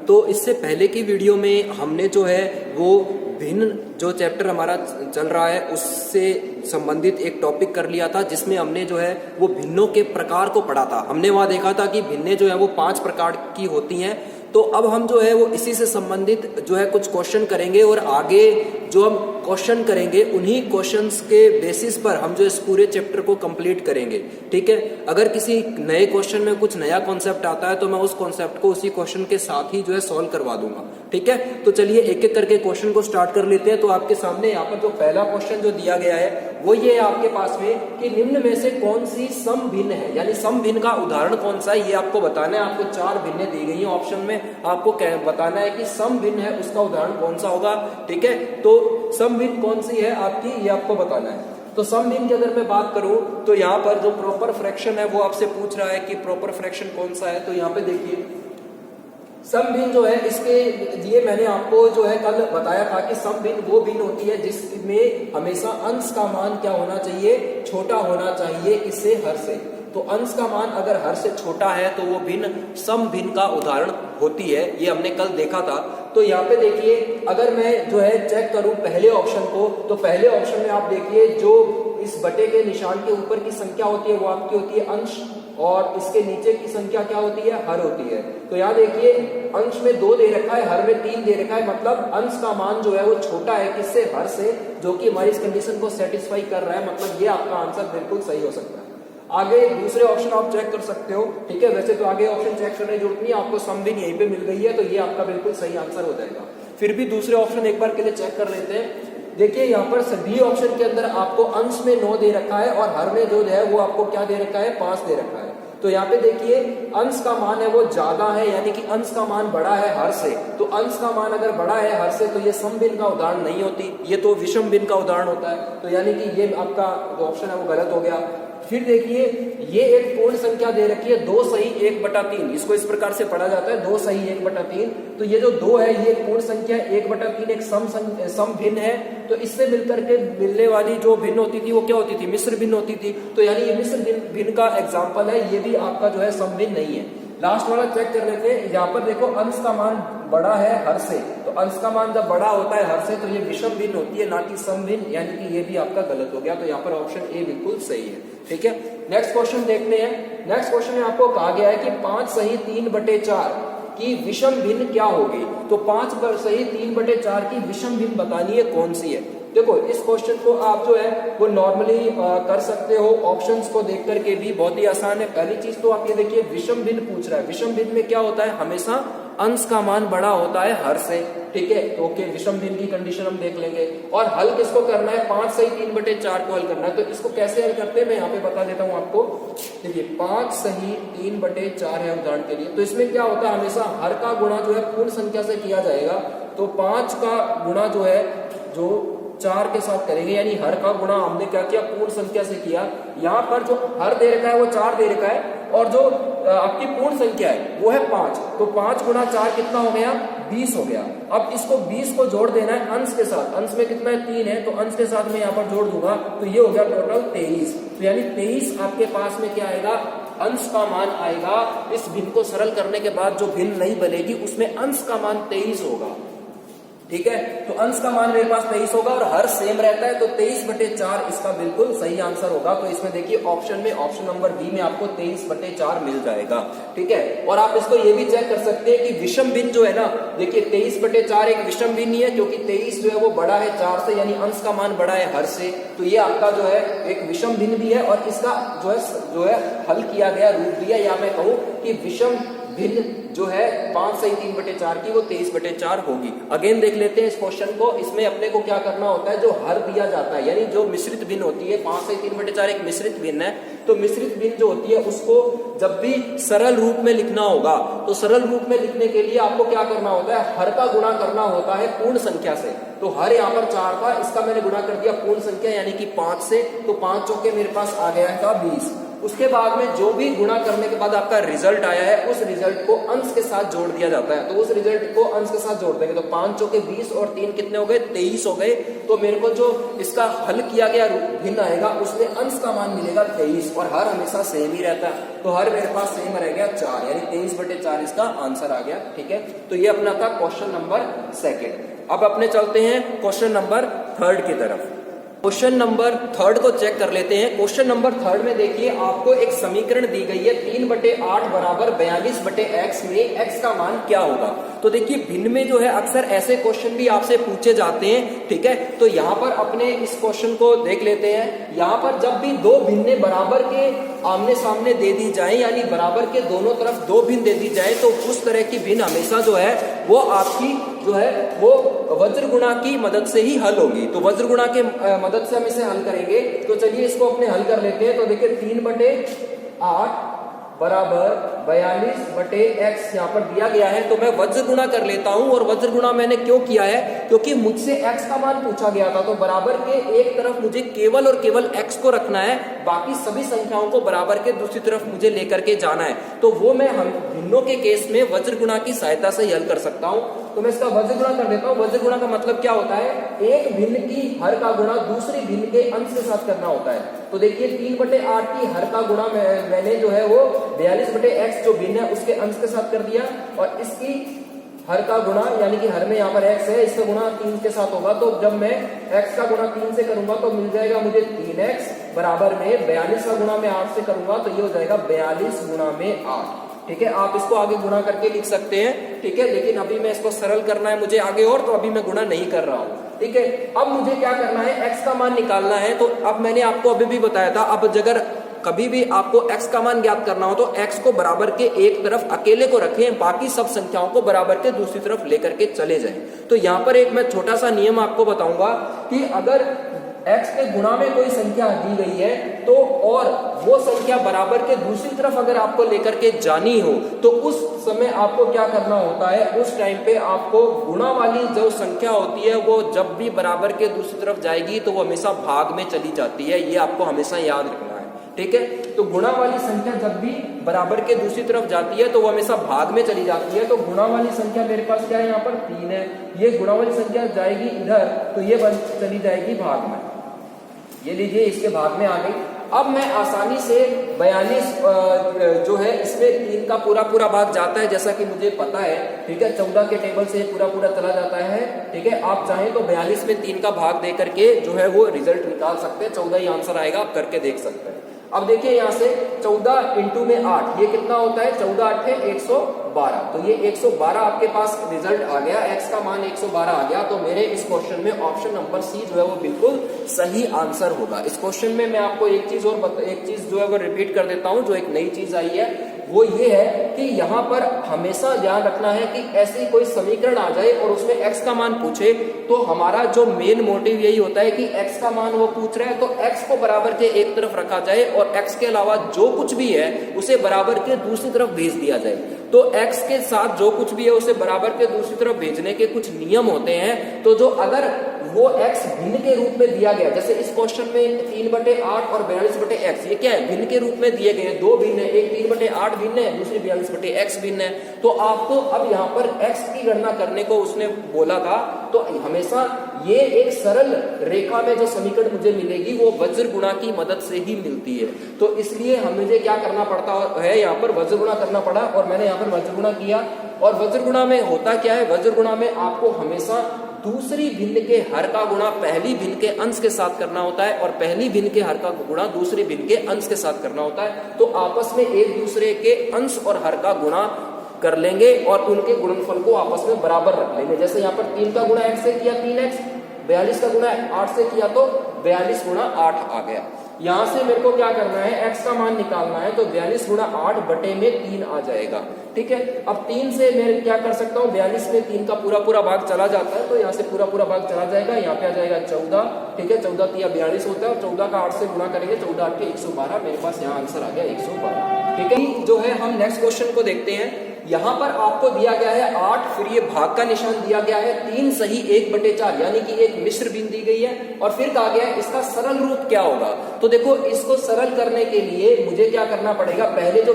तो इससे पहले की वीडियो में हमने जो है वो भिन्न जो चैप्टर हमारा चल रहा है उससे संबंधित एक टॉपिक कर लिया था, जिसमें हमने जो है वो भिन्नों के प्रकार को पढ़ा था। हमने वहाँ देखा था कि भिन्नें जो है वो 5 प्रकार की होती हैं। तो अब हम जो है वो इसी से संबंधित जो है कुछ क्वेश्चन करेंगे और आगे जो हम क्वेश्चन करेंगे उन्हीं क्वेश्चंस के बेसिस पर हम जो इस पूरे चैप्टर को कंप्लीट करेंगे। ठीक है, अगर किसी नए क्वेश्चन में कुछ नया कॉन्सेप्ट आता है तो मैं उस कॉन्सेप्ट को उसी क्वेश्चन के साथ ही जो है सॉल्व करवा दूंगा। ठीक है, तो चलिए एक एक करके क्वेश्चन को स्टार्ट कर लेते हैं। तो आपके सामने यहाँ पर जो पहला क्वेश्चन जो दिया गया है वो ये है आपके पास में कि निम्न में से कौन सी सम भिन्न है, यानी सम भिन्न का उदाहरण कौन सा है ये आपको बताना है। आपको 4 भिन्नें दी गई हैं ऑप्शन में, आपको बताना है कि सम भिन्न है उसका उदाहरण कौन सा होगा। ठीक है, तो सम भिन्न कौन सी है आपकी ये आपको बताना है। तो सम भिन्न की अगर मैं बात करूं तो यहाँ पर जो प्रॉपर फ्रैक्शन है वो आपसे पूछ रहा है कि प्रॉपर फ्रैक्शन कौन सा है। तो यहाँ पे देखिए सम भिन्न जो है इसके लिए मैंने आपको जो है कल बताया था कि सम भिन्न वो भिन्न होती है जिसमें हमेशा अंश का मान क्या होना चाहिए, छोटा होना चाहिए किससे, हर से। तो अंश का मान अगर हर से छोटा है तो वो भिन्न सम भिन्न का उदाहरण होती है, ये हमने कल देखा था। तो यहाँ पे देखिए अगर मैं जो है चेक करूं पहले ऑप्शन को, तो पहले ऑप्शन में आप देखिए जो इस बटे के निशान के ऊपर की संख्या होती है वो आपकी होती है अंश, और इसके नीचे की संख्या क्या होती है, हर होती है। तो यहाँ देखिए अंश में 2 दे रखा है, हर में 3 दे रखा है, मतलब अंश का मान जो है वो छोटा है किससे, हर से, जो कि हमारी इस कंडीशन को सेटिस्फाई कर रहा है। मतलब ये आपका आंसर बिल्कुल सही हो सकता है। आगे दूसरे ऑप्शन आप चेक कर सकते हो। ठीक है, वैसे तो आगे ऑप्शन चेक करने की जरूरत नहीं है, आपको सम भिन्न यहीं पे मिल गई है तो ये आपका बिल्कुल सही आंसर हो जाएगा। फिर भी दूसरे ऑप्शन एक बार के लिए चेक कर लेते हैं। देखिए यहाँ पर सभी ऑप्शन के अंदर आपको अंश में 9 दे रखा है और हर में जो है वो आपको क्या दे रखा है, 5 दे रखा है। तो यहाँ पे देखिए अंश का मान है वो ज्यादा है, यानी कि अंश का मान बड़ा है हर से। तो अंश का मान अगर बड़ा है हर से तो ये सम भिन्न का उदाहरण नहीं होती, ये तो विषम भिन्न का उदाहरण होता है। तो यानी कि ये आपका जो ऑप्शन है वो गलत हो गया। फिर देखिए ये एक पूर्ण संख्या दे रखी है 2 सही 1/3, इसको इस प्रकार से पढ़ा जाता है 2 सही 1/3। तो ये जो 2 है ये एक पूर्ण संख्या 1/3 एक सम भिन्न है। तो इससे मिलकर के मिलने वाली जो भिन्न होती थी वो क्या होती थी, मिश्र भिन्न होती थी। तो यानी ये मिश्र भिन्न का एग्जाम्पल है, ये भी आपका जो है सम भिन्न नहीं है। लास्ट वाला चेक कर लेते हैं। यहाँ पर देखो अंश का मान बड़ा है हर से, तो अंश का मान जब बड़ा होता है हर से तो ये विषम भिन्न होती है ना कि सम भिन्न, यानी कि ये भी आपका गलत हो गया। तो यहाँ पर ऑप्शन ए बिल्कुल सही है। ठीक है, नेक्स्ट क्वेश्चन देखते हैं। नेक्स्ट क्वेश्चन में आपको कहा गया है कि 5 सही 3/4 की विषम भिन्न क्या होगी। तो 5 सही 3/4 की विषम भिन्न बतानी है कौन सी है। देखो इस क्वेश्चन को आप जो है वो नॉर्मली कर सकते हो, ऑप्शंस को देख करके भी बहुत ही आसान है। पहली चीज तो आप ये देखिए विषम भिन्न पूछ रहा है, विषम भिन्न में क्या होता है, हमेशा अंश का मान बड़ा होता है हर से। ठीक है, तो ओके विषम भिन्न की कंडीशन हम देख लेंगे। और हल किसको करना है, 5 सही 3/4 को हल करना है। तो इसको कैसे हल करते हैं मैं यहाँ पे बता देता हूँ आपको। देखिए 5 सही 3/4 है उदाहरण के लिए। तो इसमें क्या होता है, हमेशा हर का गुणा जो है पूर्ण संख्या से किया जाएगा। तो 5 का गुणा जो है जो 4 के साथ करेंगे, यानी हर का गुणा हमने क्या किया, पूर्ण संख्या से किया। यहाँ पर जो हर दे रखा है वो 4 दे रखा है और जो आपकी पूर्ण संख्या है वो है 5। तो 5 गुणा 4 कितना हो गया, 20 हो गया। अब इसको 20 को जोड़ देना है अंश के साथ। अंश में कितना है, 3 है, तो अंश के साथ मैं यहाँ पर जोड़ दूंगा तो ये हो गया टोटल 23। तो यानी 23 आपके पास में क्या आएगा, अंश का मान आएगा। इस भिन्न को सरल करने के बाद जो भिन्न नहीं बनेगी उसमें अंश का मान 23 होगा। ठीक है, तो अंश का मान मेरे पास 23 होगा और हर सेम रहता है, तो 23/4 इसका बिल्कुल सही आंसर होगा। तो इसमें देखिए ऑप्शन में, ऑप्शन नंबर बी में आपको 23/4 मिल जाएगा। ठीक है, और आप इसको ये भी चेक कर सकते हैं कि विषम भिन्न जो है ना, देखिए 23/4 एक विषम भिन्न ही है, क्योंकि 23 जो है वो बड़ा है 4 से, यानी अंश का मान बड़ा है हर से। तो ये आपका जो है एक विषम भिन्न भी है और इसका जो है हल किया गया रूप दिया, या मैं कहूँ कि विषम भिन्न जो है 5 सही 3/4 की वो 23/4 होगी। अगेन देख लेते हैं इस क्वेश्चन को। इसमें अपने को क्या करना होता है, जो हर दिया जाता है, यानी जो मिश्रित भिन्न होती है, 5 सही 3/4 एक मिश्रित भिन्न है। तो मिश्रित भिन्न जो होती है उसको जब भी सरल रूप में लिखना होगा, तो सरल रूप में लिखने के लिए आपको क्या करना होता है, हर का गुणा करना होता है पूर्ण संख्या से। तो हर यहाँ पर 4 था, इसका मैंने गुणा कर दिया पूर्ण संख्या यानी कि 5 से। तो 5 चौके मेरे पास आ गया था 20। उसके बाद में जो भी गुणा करने के बाद आपका रिजल्ट आया है उस रिजल्ट को अंश के साथ जोड़ दिया जाता है। तो उस रिजल्ट को अंश के साथ जोड़ देंगे तो 5 चौके 20 और 3 कितने हो गए 23 हो गए। तो मेरे को जो इसका हल किया गया भिन्न आएगा उसमें अंश का मान मिलेगा 23 और हर हमेशा सेम ही रहता है। तो हर मेरे पास सेम रह गया 4 यानी 23/4 इसका आंसर आ गया। ठीक है, तो ये अपना था क्वेश्चन नंबर 2। अब अपने चलते हैं क्वेश्चन नंबर 3 की तरफ। क्वेश्चन नंबर 3 को चेक कर लेते हैं। क्वेश्चन नंबर 3 में देखिए आपको एक समीकरण दी गई है 3/8 बराबर 42/x में x का मान क्या होगा। तो देखिए भिन्न में जो है अक्सर ऐसे क्वेश्चन भी आपसे पूछे जाते हैं। ठीक है, तो यहाँ पर अपने इस क्वेश्चन को देख लेते हैं। यहाँ पर जब भी दो भिन्ने बराबर के आमने सामने दे दी जाए यानी बराबर के दोनों तरफ दो भिन्न दे दी जाए तो उस तरह की भिन्न हमेशा जो है वो आपकी जो है वो वज्र गुणा की मदद से ही हल होगी। तो वज्र गुणा के मदद से हम इसे हल करेंगे। तो चलिए इसको अपने हल कर लेते हैं। तो देखिए 3/8 बराबर 42/x यहाँ पर दिया गया है। तो मैं वज्र गुणा कर लेता हूं और वज्र गुणा मैंने क्यों किया है क्योंकि मुझसे x का मान पूछा गया था। तो बराबर के एक तरफ मुझे केवल और केवल x को रखना है, बाकी सभी संख्याओं को बराबर के दूसरी तरफ मुझे लेकर के जाना है। तो वो मैं हम भिन्नों के केस में वज्र गुणा की सहायता से हल कर सकता हूं। तो मैं इसका वज्र गुणा कर देता हूं। वज्र गुणा का मतलब क्या होता है, एक भिन्न की हर का गुणा दूसरी भिन्न के अंश के साथ करना होता है। तो देखिए 3/8 की हर का गुणा मैंने जो है वो 42/x जो भिन्न है उसके अंश के साथ कर दिया और इसकी हर का गुणा यानी कि हर में यहाँ पर x है इसका गुणा 3 के साथ होगा। तो जब मैं x का गुणा 3 से करूंगा तो मिल जाएगा मुझे 3x बराबर में 42 का गुणा मैं 8 से करूंगा तो ये हो जाएगा 42 गुणा में 8। ठीक है, आप इसको आगे गुणा करके लिख सकते हैं। ठीक है, लेकिन अभी मैं इसको सरल करना है मुझे आगे और, तो अभी मैं गुणा नहीं कर रहा हूं। ठीक है, अब मुझे क्या करना है, x का मान निकालना है। तो अब मैंने आपको अभी भी बताया था, अब अगर कभी भी आपको x का मान ज्ञात करना हो तो x को बराबर के एक तरफ अकेले को रखें, बाकी सब संख्याओं को बराबर के दूसरी तरफ लेकर के चले जाएं। तो यहाँ पर एक मैं छोटा सा नियम आपको बताऊंगा कि अगर x के गुणा में कोई संख्या दी गई है तो और वो संख्या बराबर के दूसरी तरफ अगर आपको लेकर के जानी हो तो उस समय आपको क्या करना होता है, उस टाइम पे आपको गुणा वाली जो संख्या होती है वो जब भी बराबर के दूसरी तरफ जाएगी तो वो हमेशा भाग में चली जाती है। ये आपको हमेशा याद रखना है। ठीक है, तो गुणा वाली संख्या जब भी बराबर के दूसरी तरफ जाती है तो वो हमेशा भाग में चली जाती है। तो गुणा वाली संख्या मेरे पास क्या है, यहाँ पर 3 है। ये गुणा वाली संख्या जाएगी इधर तो ये चली जाएगी भाग में। ये लीजिए इसके भाग में आ गई। अब मैं आसानी से 42 जो है इसमें 3 का पूरा पूरा भाग जाता है जैसा कि मुझे पता है। ठीक है, 14 के टेबल से पूरा पूरा चला जाता है। ठीक है, आप चाहें तो 42 में 3 का भाग दे करके जो है वो रिजल्ट निकाल सकते हैं। 14 ही आंसर आएगा, आप करके देख सकते हैं। अब देखिए यहाँ से 14 इंटू में 8 ये कितना होता है, 14 8 है 112। तो ये 112 आपके पास रिजल्ट आ गया, x का मान 112 आ गया। तो मेरे इस क्वेश्चन में ऑप्शन नंबर सी जो है वो बिल्कुल सही आंसर होगा। इस क्वेश्चन में मैं आपको एक चीज जो है वो रिपीट कर देता हूं, जो एक नई चीज आई है वो ये है कि यहाँ पर हमेशा ध्यान रखना है कि ऐसी कोई समीकरण आ जाए और उसमें x का मान पूछे तो हमारा जो मेन मोटिव यही होता है कि x का मान वो पूछ रहा है तो x को बराबर के एक तरफ रखा जाए और x के अलावा जो कुछ भी है उसे बराबर के दूसरी तरफ भेज दिया जाए। तो x के साथ जो कुछ भी है उसे बराबर के दूसरी तरफ भेजने के कुछ नियम होते हैं। तो जो अगर वो x भिन्न के रूप में दिया गया, जैसे इस क्वेश्चन में 3/8 और 42/x ये क्या है, भिन्न के रूप में दिए गए, दो भिन्न है, एक 3/8 भिन्न है, दूसरी 42/x भिन्न है। तो आपको अब यहाँ पर x की गणना करने को उसने बोला था। तो हमेशा ये एक सरल रेखा में जो समीकरण मुझे मिलेगी वो वज्र गुणा की मदद से ही मिलती है। तो इसलिए मुझे क्या करना पड़ता है, यहाँ पर वज्र गुणा करना पड़ा और मैंने यहाँ पर वज्र गुणा किया। और वज्र गुणा में होता क्या है, वज्र गुणा में आपको हमेशा दूसरी भिन्न के हर का गुणा पहली भिन्न के अंश के साथ करना होता है और पहली भिन्न के हर का गुणा दूसरी भिन्न के अंश के साथ करना होता है। तो आपस में एक दूसरे के अंश और हर का गुणा कर लेंगे और उनके गुणनफल को आपस में बराबर रख लेंगे। जैसे यहाँ पर 3 का गुणा x से किया 3x, 42 का गुणा 8 से किया तो 42 गुणा 8 आ गया। यहाँ से मेरे को क्या करना है, x का मान निकालना है। तो 42 गुणा 8 बटे में 3 आ जाएगा। ठीक है, अब 3 से मैं क्या कर सकता हूँ, 42 में 3 का पूरा पूरा भाग चला जाता है तो यहाँ से पूरा पूरा भाग चला जाएगा, यहाँ पे आ जाएगा 14। ठीक है, 14 3 42 होता है और 14 का 8 से गुणा करेंगे, 14 8 के 112। मेरे पास यहाँ आंसर आ गया 112। ठीक है, जो है हम नेक्स्ट क्वेश्चन को देखते हैं। यहाँ पर आपको दिया गया है 8, फिर ये भाग का निशान दिया गया है 3 सही 1/4 यानी कि एक मिश्र भिन्न दी गई है और फिर कहा गया है इसका सरल रूप क्या होगा। तो देखो इसको सरल करने के लिए मुझे क्या करना पड़ेगा, पहले जो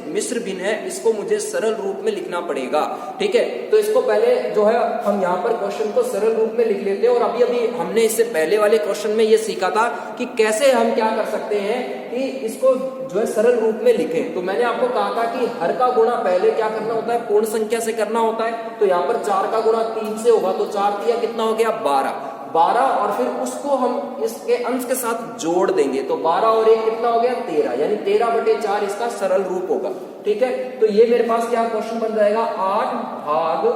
मिश्र भिन्न है इसको मुझे सरल रूप में लिखना पड़ेगा। ठीक है, तो इसको पहले जो है हम यहाँ पर क्वेश्चन को सरल रूप में लिख लेते हैं। और अभी हमने इससे पहले वाले क्वेश्चन में ये सीखा था कि कैसे हम क्या कर सकते हैं कि इसको जो है सरल रूप में लिखें। तो मैंने आपको कहा था कि हर का गुणा पहले क्या करना होता है, पूर्ण संख्या से करना होता है। तो यहाँ पर 4 का गुणा 3 से होगा, तो 4 तिया कितना हो गया 12 और फिर उसको हम इसके अंश के साथ जोड़ देंगे। तो 12 और 1 कितना हो गया 13, यानी 13/4 इसका सरल रूप होगा। ठीक है, तो ये मेरे पास क्या क्वेश्चन बन जाएगा 8 भाग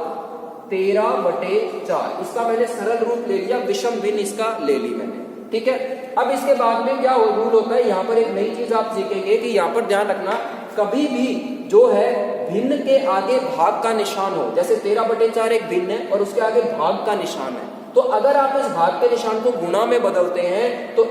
13/4। इसका मैंने सरल रूप ले लिया, विषम भिन्न इसका ले ली मैंने। ठीक है, अब इसके बाद में क्या रूल होता है, यहाँ पर एक नई चीज आप सीखेंगे कि यहाँ पर ध्यान रखना, कभी भी जो है भिन्न के आगे भाग का निशान हो, जैसे 13/4 एक भिन्न है और उसके आगे भाग का निशान है, तो अगर आप इस भाग के निशान को गुणा में बदलते हैं तो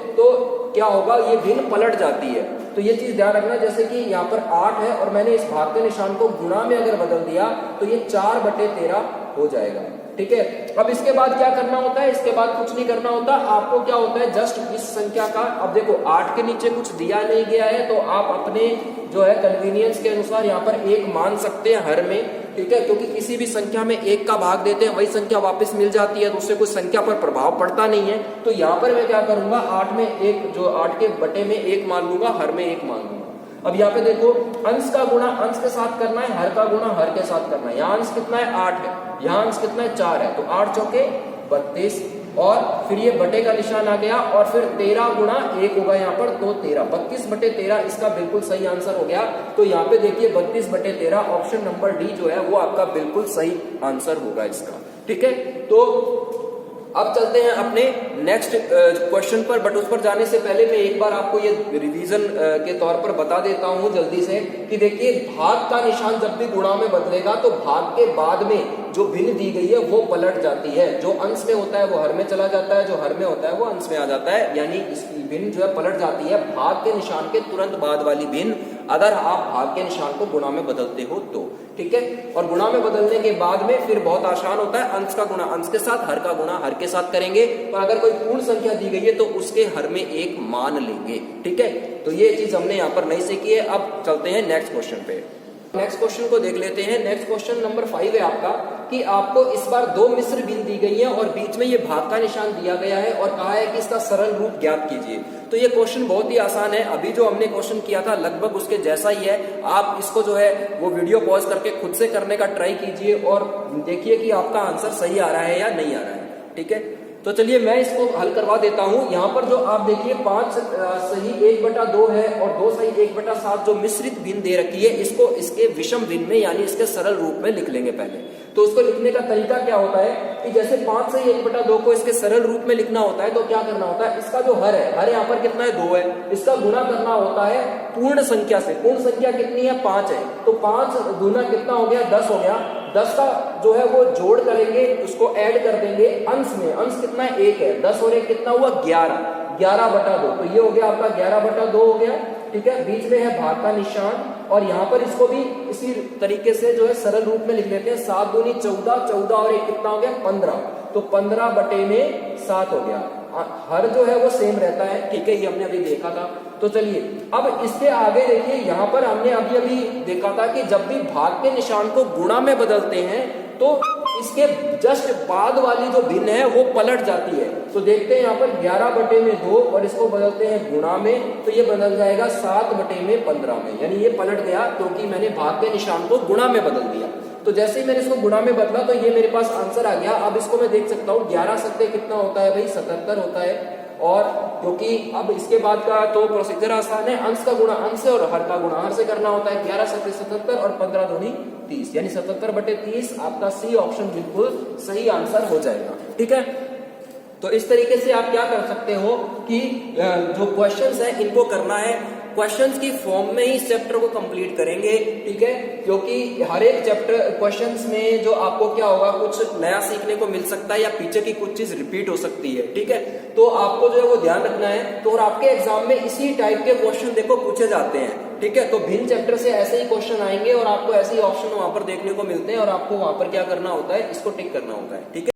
क्या होगा, ये भिन्न पलट जाती है। तो ये चीज ध्यान रखना, जैसे कि यहाँ पर 8 है और मैंने इस भाग के निशान को गुणा में अगर बदल दिया तो ये 4/13 हो जाएगा। ठीक है, अब इसके बाद क्या करना होता है, इसके बाद कुछ नहीं करना होता, आपको क्या होता है जस्ट इस संख्या का, अब देखो 8 के नीचे कुछ दिया नहीं गया है तो आप अपने जो है कन्वीनियंस के अनुसार यहाँ पर 1 मान सकते हैं हर में। ठीक है, क्योंकि किसी भी संख्या में 1 का भाग देते हैं वही संख्या वापस मिल जाती है, तो उससे कोई संख्या पर प्रभाव पड़ता नहीं है। तो यहाँ पर मैं क्या करूंगा, 8 में 1 जो 8 के बटे में 1 मान लूंगा, हर में 1 मान लूंगा। अब यहाँ पे देखो अंश का गुणा अंश के साथ करना है, हर का गुणा हर के साथ करना है। यहाँ अंश कितना है 8 है, यहाँ अंश कितना है 4 है, तो 8 चौके 32 और फिर ये बटे का निशान आ गया और फिर 13 गुणा 1 होगा यहाँ पर, तो 13 32/13 इसका बिल्कुल सही आंसर हो गया। तो यहाँ पे देखिए 32/13 ऑप्शन नंबर डी जो है वो आपका बिल्कुल सही आंसर होगा इसका। ठीक है, तो अब चलते हैं अपने नेक्स्ट क्वेश्चन पर, बट उस पर जाने से पहले मैं एक बार आपको ये रिवीजन के तौर पर बता देता हूं जल्दी से कि देखिए भाग का निशान जब भी गुणा में बदलेगा तो भाग के बाद में जो भिन्न दी गई है वो पलट जाती है। जो अंश में होता है वो हर में चला जाता है, जो हर में होता है वो अंश में आ जाता है, यानी इसकी भिन्न जो है पलट जाती है भाग के निशान के तुरंत बाद वाली भिन्न, अगर आप भाग के निशान को गुणा में बदलते हो तो। ठीक है, और गुणा में बदलने के बाद में फिर बहुत आसान होता है, अंश का गुणा अंश के साथ, हर का गुणा हर के साथ करेंगे और अगर कोई पूर्ण संख्या दी गई है तो उसके हर में 1 मान लेंगे। ठीक है, तो ये चीज हमने यहाँ पर नहीं सीखी है। अब चलते हैं नेक्स्ट क्वेश्चन पे। नेक्स्ट क्वेश्चन को देख लेते हैं। नेक्स्ट क्वेश्चन नंबर 5 है आपका कि आपको इस बार 2 मिश्र भिन्न दी गई है और बीच में ये भाग का निशान दिया गया है और कहा है कि इसका सरल रूप ज्ञात कीजिए। तो ये क्वेश्चन बहुत ही आसान है, अभी जो हमने क्वेश्चन किया था लगभग उसके जैसा ही है। आप इसको जो है वो वीडियो पॉज करके खुद से करने का ट्राई कीजिए और देखिए कि आपका आंसर सही आ रहा है या नहीं आ रहा है। ठीक है, तो चलिए मैं इसको हल करवा देता हूं। यहाँ पर जो आप देखिए 5 सही 1/2 है और 2 सही 1/7 जो मिश्रित भिन्न दे रखी है, इसको इसके विषम भिन्न में यानी इसके सरल रूप में लिख लेंगे पहले। तो उसको लिखने का तरीका क्या होता है कि जैसे 5 सही 1/2 को इसके सरल रूप में लिखना होता है तो क्या करना होता है, इसका जो हर है, हर यहाँ पर कितना है 2 है, इसका गुणा करना होता है पूर्ण संख्या से। पूर्ण संख्या कितनी है 5 है, तो 5 गुना कितना हो गया 10 हो गया। 10 का जो है वो जोड़ करेंगे, उसको ऐड कर देंगे अंश में, अंश कितना है 1 है, 10 और 1 कितना हुआ 11/2, तो ये हो गया आपका 11/2 हो गया। ठीक है, बीच में है भाग का निशान और यहाँ पर इसको भी इसी तरीके से जो है सरल रूप में लिख लेते हैं। 7 दूनी 14, 14 और 1 कितना हो गया 15, तो 15/7 हो गया। हर जो है वो सेम रहता है। ठीक है, ये हमने अभी देखा था। तो चलिए अब इसके आगे देखिए, यहाँ पर हमने अभी देखा था कि जब भी भाग के निशान को गुणा में बदलते हैं तो इसके जस्ट बाद वाली जो भिन्न है वो पलट जाती है। तो देखते हैं यहाँ पर 11/2 और इसको बदलते हैं गुणा में, तो ये बदल जाएगा 7/15 में, यानी ये पलट गया क्योंकि मैंने भाग के निशान को गुणा में बदल दिया। तो जैसे ही मैंने इसको गुणा में बदला तो ये मेरे पास आंसर आ गया। अब इसको मैं देख सकता हूँ 11 सत्ते कितना होता है भाई 77 होता है। और क्योंकि अब इसके बाद का तो प्रोसीजर आसान है, अंश का गुणा अंश से और हर का गुणा हर से करना होता है। 11 सत्ते 77 और 15 दूनी 30, यानी 77/30 आपका सी ऑप्शन बिल्कुल सही आंसर हो जाएगा। ठीक है, तो इस तरीके से आप क्या कर सकते हो कि जो क्वेश्चंस है इनको करना है क्वेश्चंस की फॉर्म में ही इस चैप्टर को कंप्लीट करेंगे, ठीक है, क्योंकि हर एक चैप्टर क्वेश्चंस में जो आपको क्या होगा, कुछ नया सीखने को मिल सकता है या पीछे की कुछ चीज रिपीट हो सकती है, ठीक है। तो आपको जो है वो ध्यान रखना है। तो और आपके एग्जाम में इसी टाइप के क्वेश्चन देखो पूछे जाते हैं, ठीक है। तो भिन्न चैप्टर से ऐसे ही क्वेश्चन आएंगे और आपको ऐसे ही ऑप्शन वहां पर देखने को मिलते हैं और आपको वहां पर क्या करना होता है, इसको टिक करना होता है, ठीक है।